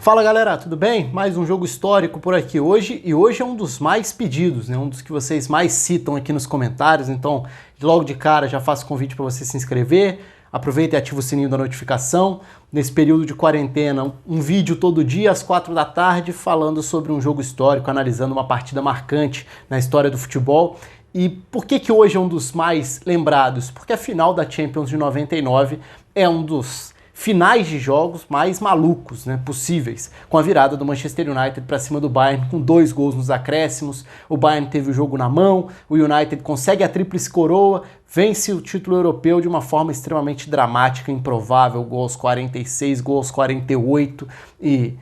Fala galera, tudo bem? Mais um jogo histórico por aqui hoje, e hoje é um dos mais pedidos, né? Um dos que vocês mais citam aqui nos comentários, então logo de cara já faço convite para você se inscrever, aproveita e ativa o sininho da notificação. Nesse período de quarentena, um vídeo todo dia às 4 da tarde falando sobre um jogo histórico, analisando uma partida marcante na história do futebol. E por que hoje é um dos mais lembrados? Porque a final da Champions de 99 é um dos finais de jogos mais malucos, né, possíveis, com a virada do Manchester United para cima do Bayern, com 2 gols nos acréscimos. O Bayern teve o jogo na mão, o United consegue a tríplice coroa, vence o título europeu de uma forma extremamente dramática, improvável, gol aos 46, gol aos 48, e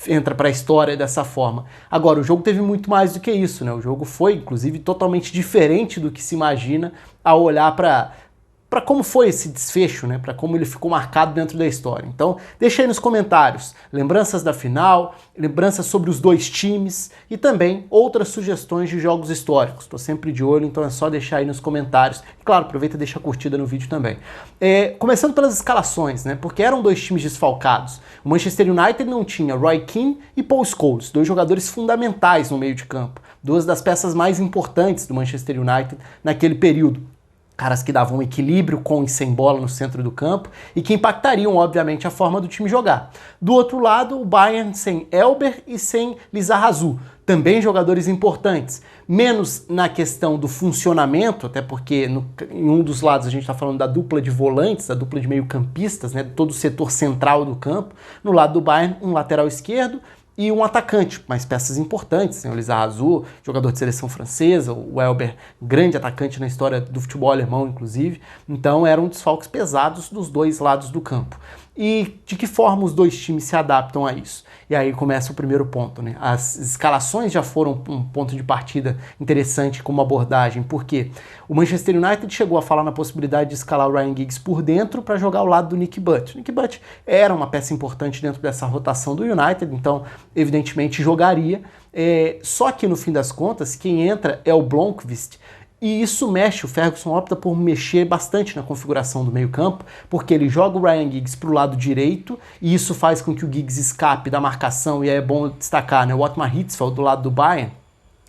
entra para a história dessa forma. Agora, o jogo teve muito mais do que isso, né? O jogo foi, inclusive, totalmente diferente do que se imagina ao olhar para como foi esse desfecho, né? Para como ele ficou marcado dentro da história. Então, deixa aí nos comentários lembranças da final, lembranças sobre os dois times e também outras sugestões de jogos históricos. Estou sempre de olho, então é só deixar aí nos comentários. E claro, aproveita e deixa a curtida no vídeo também. Começando pelas escalações, né? Porque eram dois times desfalcados. O Manchester United não tinha Roy Keane e Paul Scholes, dois jogadores fundamentais no meio de campo. Duas das peças mais importantes do Manchester United naquele período. Caras que davam um equilíbrio com e sem bola no centro do campo e que impactariam, obviamente, a forma do time jogar. Do outro lado, o Bayern sem Elber e sem Lizarazu, também jogadores importantes. Menos na questão do funcionamento, até porque em um dos lados a gente está falando da dupla de volantes, da dupla de meio-campistas, né, todo o setor central do campo. No lado do Bayern, um lateral esquerdo e um atacante, mais peças importantes, o Lizarazu, jogador de seleção francesa, o Elber, grande atacante na história do futebol alemão, inclusive. Então eram desfalques pesados dos dois lados do campo. E de que forma os dois times se adaptam a isso? E aí começa o primeiro ponto, né? As escalações já foram um ponto de partida interessante como abordagem, porque o Manchester United chegou a falar na possibilidade de escalar o Ryan Giggs por dentro para jogar ao lado do Nick Butt. O Nick Butt era uma peça importante dentro dessa rotação do United, então evidentemente jogaria. Só que no fim das contas, quem entra é o Blomqvist. E isso mexe, o Ferguson opta por mexer bastante na configuração do meio-campo, porque ele joga o Ryan Giggs para o lado direito, e isso faz com que o Giggs escape da marcação, e aí é bom destacar, né? O Ottmar Hitzfeld, do lado do Bayern,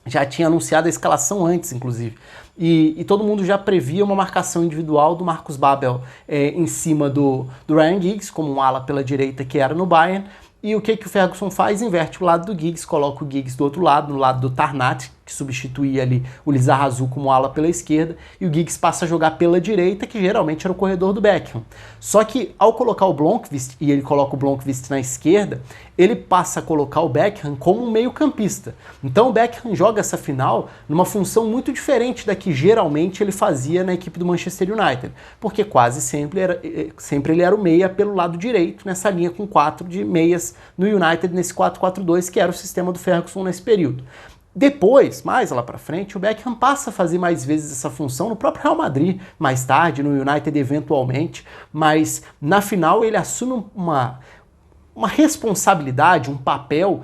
já tinha anunciado a escalação antes, inclusive. E todo mundo já previa uma marcação individual do Marcus Babbel em cima do Ryan Giggs, como um ala pela direita que era no Bayern. E o que o Ferguson faz? Inverte o lado do Giggs, coloca o Giggs do outro lado, no lado do Tarnat, que substituía ali o Lizarazu como ala pela esquerda, e o Giggs passa a jogar pela direita, que geralmente era o corredor do Beckham. Só que ao colocar o Blomqvist, e ele coloca o Blomqvist na esquerda, ele passa a colocar o Beckham como um meio-campista. Então o Beckham joga essa final numa função muito diferente da que geralmente ele fazia na equipe do Manchester United, porque quase sempre ele era o meia pelo lado direito, nessa linha com 4 de meias no United, nesse 4-4-2, que era o sistema do Ferguson nesse período. Depois, mais lá pra frente, o Beckham passa a fazer mais vezes essa função no próprio Real Madrid, mais tarde, no United eventualmente, mas na final ele assume uma responsabilidade, um papel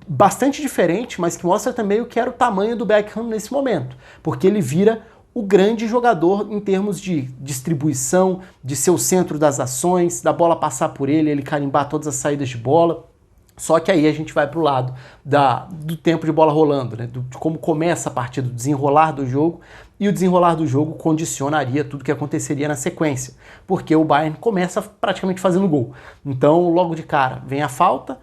bastante diferente, mas que mostra também o que era o tamanho do Beckham nesse momento, porque ele vira o grande jogador em termos de distribuição, de ser o centro das ações, da bola passar por ele carimbar todas as saídas de bola. Só que aí a gente vai para o lado do tempo de bola rolando, né? De como começa a partida, do desenrolar do jogo, e o desenrolar do jogo condicionaria tudo que aconteceria na sequência, porque o Bayern começa praticamente fazendo gol. Então, logo de cara, vem a falta,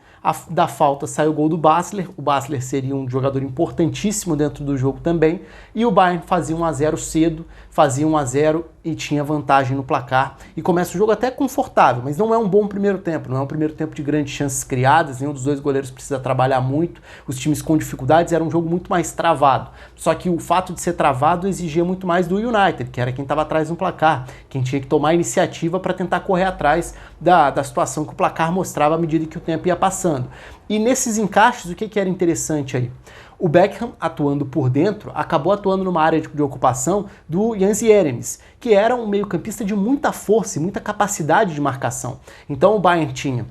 da falta sai o gol do Basler, o Basler seria um jogador importantíssimo dentro do jogo também, e o Bayern fazia 1-0 cedo, fazia 1-0 e tinha vantagem no placar, e começa o jogo até confortável, mas não é um bom primeiro tempo, não é um primeiro tempo de grandes chances criadas, nenhum dos dois goleiros precisa trabalhar muito, os times com dificuldades, era um jogo muito mais travado, só que o fato de ser travado exigia muito mais do United, que era quem estava atrás no placar, quem tinha que tomar a iniciativa para tentar correr atrás da situação que o placar mostrava à medida que o tempo ia passando. E nesses encaixes, o que era interessante aí? O Beckham, atuando por dentro, acabou atuando numa área de ocupação do Jens Jeremies, que era um meio-campista de muita força e muita capacidade de marcação. Então o Bayern tinha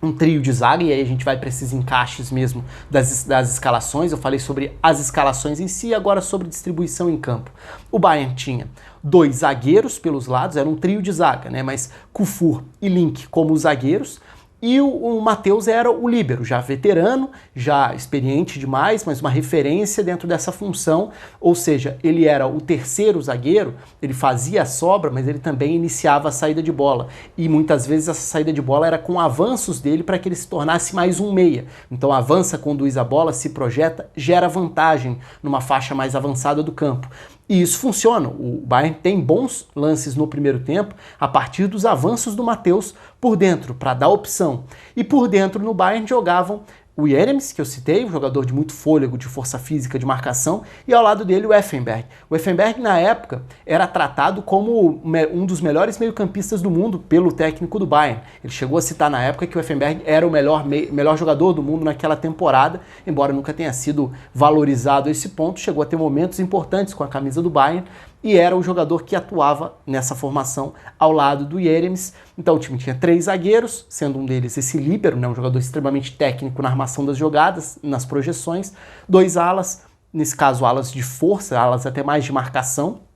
um trio de zaga, e aí a gente vai para esses encaixes mesmo das escalações. Eu falei sobre as escalações em si, agora sobre distribuição em campo. O Bayern tinha 2 zagueiros pelos lados, era um trio de zaga, né? Mas Kufur e Link como os zagueiros, E o Matheus era o líbero, já veterano, já experiente demais, mas uma referência dentro dessa função, ou seja, ele era o terceiro zagueiro, ele fazia a sobra, mas ele também iniciava a saída de bola. E muitas vezes essa saída de bola era com avanços dele para que ele se tornasse mais um meia. Então avança, conduz a bola, se projeta, gera vantagem numa faixa mais avançada do campo. E isso funciona. O Bayern tem bons lances no primeiro tempo a partir dos avanços do Matheus por dentro, para dar opção. E por dentro no Bayern jogavam o Jeremies, que eu citei, um jogador de muito fôlego, de força física, de marcação, e ao lado dele o Effenberg. O Effenberg, na época, era tratado como um dos melhores meio-campistas do mundo pelo técnico do Bayern. Ele chegou a citar na época que o Effenberg era o melhor jogador do mundo naquela temporada, embora nunca tenha sido valorizado a esse ponto, chegou a ter momentos importantes com a camisa do Bayern, e era o jogador que atuava nessa formação ao lado do Jeremies. Então o time tinha 3 zagueiros, sendo um deles esse líbero, né, um jogador extremamente técnico na armação das jogadas, nas projeções, 2 alas, nesse caso alas de força, alas até mais de marcação,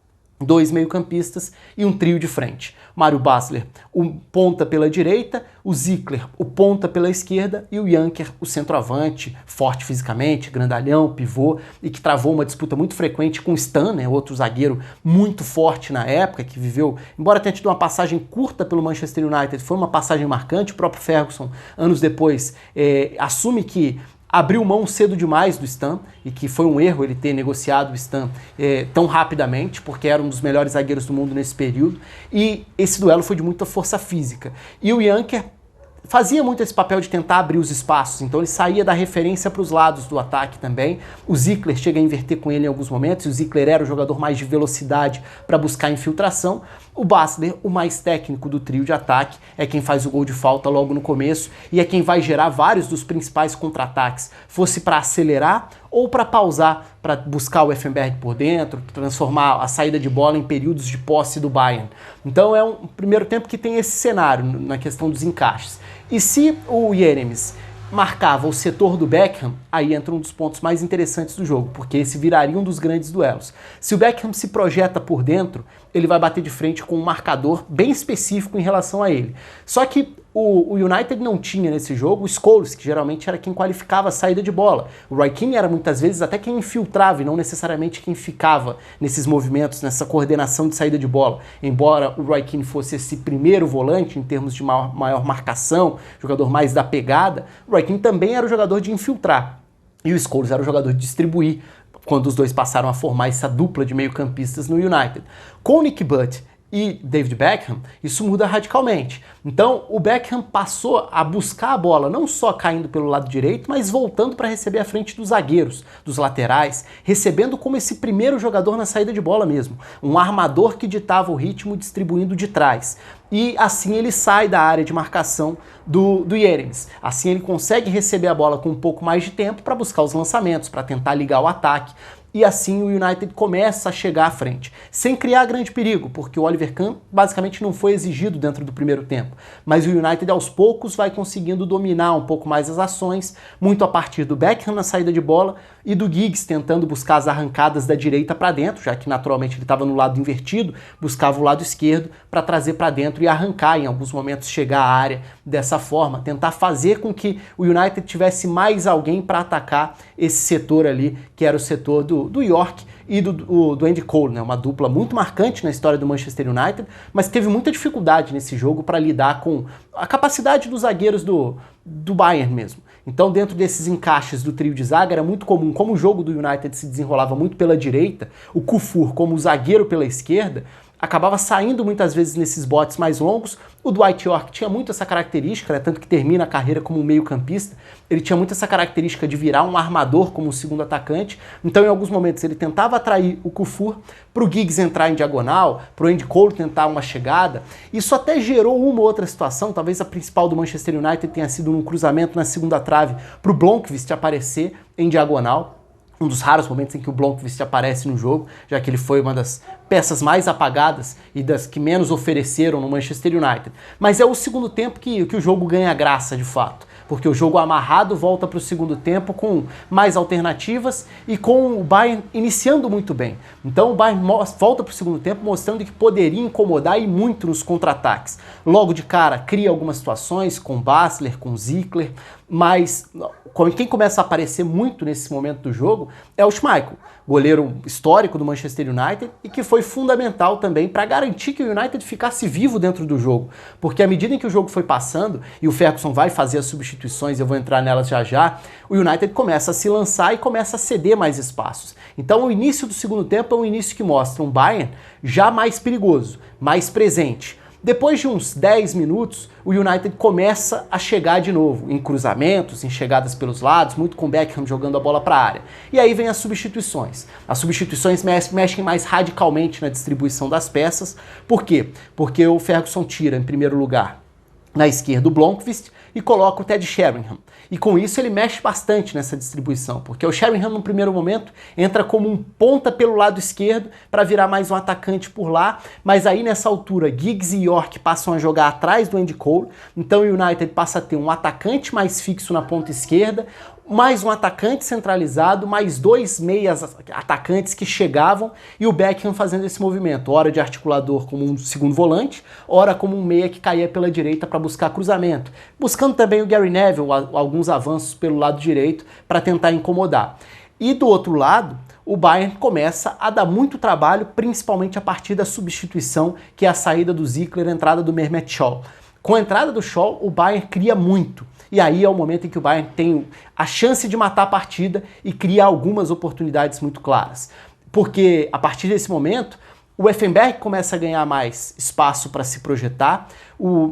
2 meio-campistas e um trio de frente. Mario Basler, o ponta pela direita, o Zickler, o ponta pela esquerda e o Janker, o centroavante, forte fisicamente, grandalhão, pivô, e que travou uma disputa muito frequente com o Stan, né, outro zagueiro muito forte na época, que viveu, embora tenha tido uma passagem curta pelo Manchester United, foi uma passagem marcante. O próprio Ferguson, anos depois, assume que abriu mão cedo demais do Stan e que foi um erro ele ter negociado o Stan tão rapidamente, porque era um dos melhores zagueiros do mundo nesse período, e esse duelo foi de muita força física. E o Janker fazia muito esse papel de tentar abrir os espaços, então ele saía da referência para os lados do ataque também. O Zickler chega a inverter com ele em alguns momentos, e o Zickler era o jogador mais de velocidade para buscar infiltração. O Basler, o mais técnico do trio de ataque, é quem faz o gol de falta logo no começo e é quem vai gerar vários dos principais contra-ataques, fosse para acelerar ou para pausar, para buscar o Effenberg por dentro, transformar a saída de bola em períodos de posse do Bayern. Então é um primeiro tempo que tem esse cenário na questão dos encaixes. E se o Jeremies marcava o setor do Beckham, aí entra um dos pontos mais interessantes do jogo, porque esse viraria um dos grandes duelos. Se o Beckham se projeta por dentro, ele vai bater de frente com um marcador bem específico em relação a ele. Só que o United não tinha nesse jogo o Scholes, que geralmente era quem qualificava a saída de bola. O Roy Keane era muitas vezes até quem infiltrava e não necessariamente quem ficava nesses movimentos, nessa coordenação de saída de bola. Embora o Roy Keane fosse esse primeiro volante em termos de maior marcação, jogador mais da pegada, o Roy Keane também era o jogador de infiltrar. E o Scholes era o jogador de distribuir, quando os dois passaram a formar essa dupla de meio-campistas no United. Com o Nick Butt e David Beckham, isso muda radicalmente. Então, o Beckham passou a buscar a bola, não só caindo pelo lado direito, mas voltando para receber à frente dos zagueiros, dos laterais, recebendo como esse primeiro jogador na saída de bola mesmo. Um armador que ditava o ritmo distribuindo de trás. E assim ele sai da área de marcação do Jeremies. Assim ele consegue receber a bola com um pouco mais de tempo para buscar os lançamentos, para tentar ligar o ataque. E assim o United começa a chegar à frente, sem criar grande perigo, porque o Oliver Kahn basicamente não foi exigido dentro do primeiro tempo. Mas o United aos poucos vai conseguindo dominar um pouco mais as ações, muito a partir do Beckham na saída de bola e do Giggs tentando buscar as arrancadas da direita para dentro, já que naturalmente ele estava no lado invertido, buscava o lado esquerdo para trazer para dentro e arrancar, em alguns momentos chegar à área dessa forma, tentar fazer com que o United tivesse mais alguém para atacar esse setor ali, que era o setor do York e do Andy Cole, né? Uma dupla muito marcante na história do Manchester United, mas teve muita dificuldade nesse jogo para lidar com a capacidade dos zagueiros do Bayern mesmo. Então, dentro desses encaixes do trio de zaga, era muito comum, como o jogo do United se desenrolava muito pela direita, o Kufur como zagueiro pela esquerda, acabava saindo muitas vezes nesses botes mais longos. O Dwight York tinha muito essa característica, né, tanto que termina a carreira como um meio-campista, ele tinha muito essa característica de virar um armador como um segundo atacante, então em alguns momentos ele tentava atrair o Kufur para o Giggs entrar em diagonal, para o Andy Cole tentar uma chegada. Isso até gerou uma outra situação, talvez a principal do Manchester United tenha sido num cruzamento na segunda trave para o Blomqvist aparecer em diagonal. um dos raros momentos em que o Blomqvist aparece no jogo, já que ele foi uma das peças mais apagadas e das que menos ofereceram no Manchester United. Mas é o segundo tempo que o jogo ganha graça, de fato, porque o jogo amarrado volta para o segundo tempo com mais alternativas e com o Bayern iniciando muito bem. Então o Bayern volta para o segundo tempo mostrando que poderia incomodar e muito nos contra-ataques. Logo de cara, cria algumas situações com Basler, com Zickler, mas quem começa a aparecer muito nesse momento do jogo é o Schmeichel, goleiro histórico do Manchester United e que foi fundamental também para garantir que o United ficasse vivo dentro do jogo, porque à medida em que o jogo foi passando e o Ferguson vai fazer as substituições, eu vou entrar nelas já já, o United começa a se lançar e começa a ceder mais espaços. Então o início do segundo tempo é um início que mostra um Bayern já mais perigoso, mais presente. Depois de uns 10 minutos, o United começa a chegar de novo, em cruzamentos, em chegadas pelos lados, muito com Beckham jogando a bola para a área. E aí vem as substituições. As substituições mexem mais radicalmente na distribuição das peças. Por quê? Porque o Ferguson tira, em primeiro lugar, na esquerda o Blomqvist e coloca o Ted Sheringham. E com isso ele mexe bastante nessa distribuição, porque o Sheringham no primeiro momento entra como um ponta pelo lado esquerdo para virar mais um atacante por lá, mas aí nessa altura Giggs e York passam a jogar atrás do Andy Cole, então o United passa a ter um atacante mais fixo na ponta esquerda, mais um atacante centralizado, mais dois meias atacantes que chegavam e o Beckham fazendo esse movimento, ora de articulador como um segundo volante, ora como um meia que caía pela direita para buscar cruzamento, buscando também o Gary Neville, alguns avanços pelo lado direito para tentar incomodar. E do outro lado, o Bayern começa a dar muito trabalho, principalmente a partir da substituição, que é a saída do Zickler, a entrada do Mehmet Scholl. Com a entrada do Scholl, o Bayern cria muito. E aí é o momento em que o Bayern tem a chance de matar a partida e cria algumas oportunidades muito claras. Porque a partir desse momento, o Effenberg começa a ganhar mais espaço para se projetar.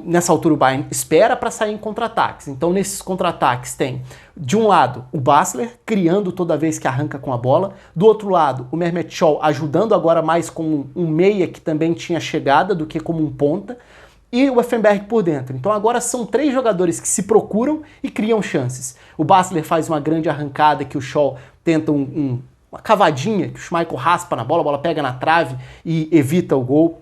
Nessa altura o Bayern espera para sair em contra-ataques. Então nesses contra-ataques tem, de um lado, o Basler criando toda vez que arranca com a bola. Do outro lado, o Mehmet Scholl ajudando agora mais como um meia que também tinha chegada do que como um ponta. E o Effenberg por dentro. Então agora são três jogadores que se procuram e criam chances. O Basler faz uma grande arrancada que o Scholl tenta uma cavadinha, que o Schmeichel raspa na bola, a bola pega na trave e evita o gol.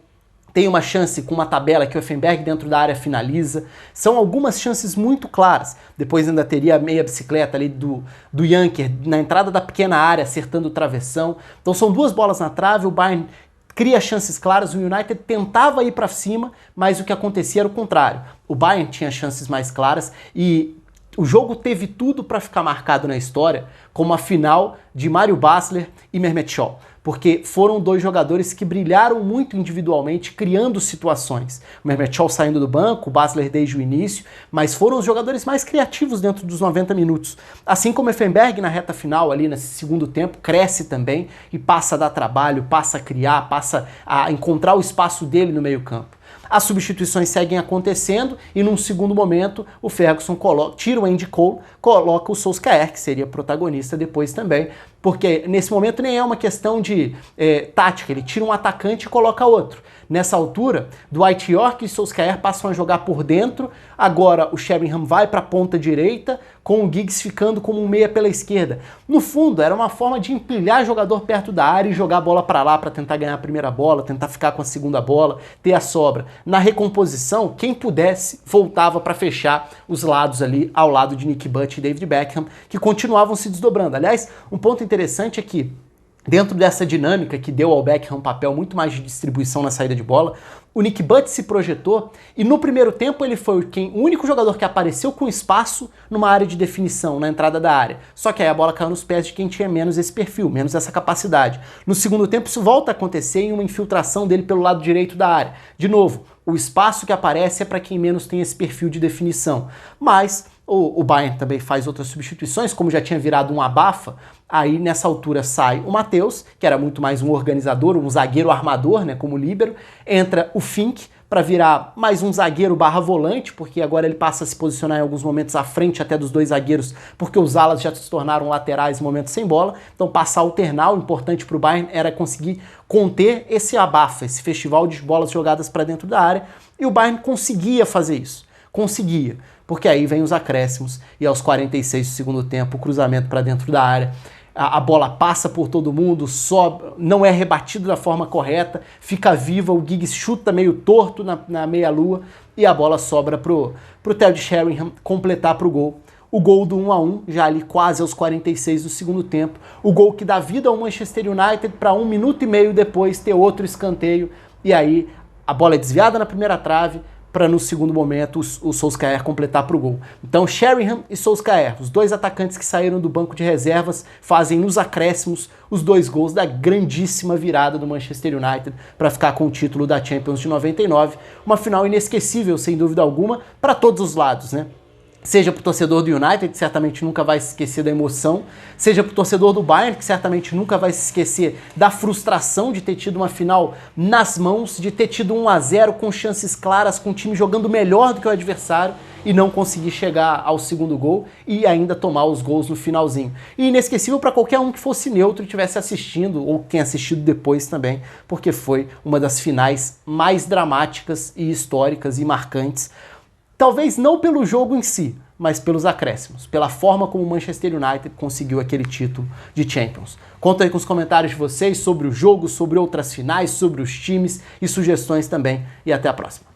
Tem uma chance com uma tabela que o Effenberg dentro da área finaliza. São algumas chances muito claras. Depois ainda teria a meia bicicleta ali do Janker na entrada da pequena área, acertando o travessão. Então são duas bolas na trave, o Bayern cria chances claras, o United tentava ir para cima, mas o que acontecia era o contrário. O Bayern tinha chances mais claras e o jogo teve tudo para ficar marcado na história como a final de Mario Basler e Mehmet Scholl, porque foram dois jogadores que brilharam muito individualmente, criando situações. O Mehmet Scholl saindo do banco, o Basler desde o início, mas foram os jogadores mais criativos dentro dos 90 minutos. Assim como o Effenberg na reta final, ali nesse segundo tempo, cresce também e passa a dar trabalho, passa a criar, passa a encontrar o espaço dele no meio-campo. As substituições seguem acontecendo e num segundo momento o Ferguson tira o Andy Cole, coloca o Solskjaer, que seria protagonista depois também, porque nesse momento nem é uma questão de tática, ele tira um atacante e coloca outro. Nessa altura, Dwight Yorke e Solskjaer passam a jogar por dentro, agora o Sheringham vai para a ponta direita, com o Giggs ficando como um meia pela esquerda. No fundo, era uma forma de empilhar jogador perto da área e jogar a bola para lá para tentar ganhar a primeira bola, tentar ficar com a segunda bola, ter a sobra. Na recomposição, quem pudesse voltava para fechar os lados ali, ao lado de Nick Butt e David Beckham, que continuavam se desdobrando. Aliás, um ponto interessante é que dentro dessa dinâmica que deu ao Beckham um papel muito mais de distribuição na saída de bola, o Nick Butt se projetou e no primeiro tempo ele foi o único jogador que apareceu com espaço numa área de definição, na entrada da área. Só que aí a bola caiu nos pés de quem tinha menos esse perfil, menos essa capacidade. No segundo tempo isso volta a acontecer em uma infiltração dele pelo lado direito da área. De novo, o espaço que aparece é para quem menos tem esse perfil de definição. Mas o Bayern também faz outras substituições, como já tinha virado um abafa, aí nessa altura sai o Matheus, que era muito mais um organizador, um zagueiro armador, né, como líbero, entra o Fink para virar mais um zagueiro barra volante, porque agora ele passa a se posicionar em alguns momentos à frente até dos dois zagueiros, porque os alas já se tornaram laterais em momentos sem bola, então passar a alternar, o importante para o Bayern era conseguir conter esse abafa, esse festival de bolas jogadas para dentro da área, e o Bayern conseguia fazer isso, conseguia, porque aí vem os acréscimos e aos 46 do segundo tempo o cruzamento para dentro da área. a bola passa por todo mundo, sobe, não é rebatido da forma correta, fica viva, o Giggs chuta meio torto na meia-lua e a bola sobra pro Ted Sheringham completar pro gol. O gol do 1-1, já ali quase aos 46 do segundo tempo. O gol que dá vida ao Manchester United para 1 minuto e meio depois ter outro escanteio. E aí a bola é desviada na primeira trave para no segundo momento o Solskjaer completar para o gol. Então Sheringham e Solskjaer, os dois atacantes que saíram do banco de reservas, fazem nos acréscimos os 2 gols da grandíssima virada do Manchester United para ficar com o título da Champions de 99. Uma final inesquecível, sem dúvida alguma, para todos os lados, né? Seja para o torcedor do United, que certamente nunca vai se esquecer da emoção, seja para o torcedor do Bayern, que certamente nunca vai se esquecer da frustração de ter tido uma final nas mãos, de ter tido 1-0 com chances claras, com o time jogando melhor do que o adversário e não conseguir chegar ao segundo gol e ainda tomar os gols no finalzinho. E inesquecível para qualquer um que fosse neutro e estivesse assistindo, ou quem assistido depois também, porque foi uma das finais mais dramáticas e históricas e marcantes. Talvez não pelo jogo em si, mas pelos acréscimos, pela forma como o Manchester United conseguiu aquele título de Champions. Conta aí com os comentários de vocês sobre o jogo, sobre outras finais, sobre os times e sugestões também. E até a próxima.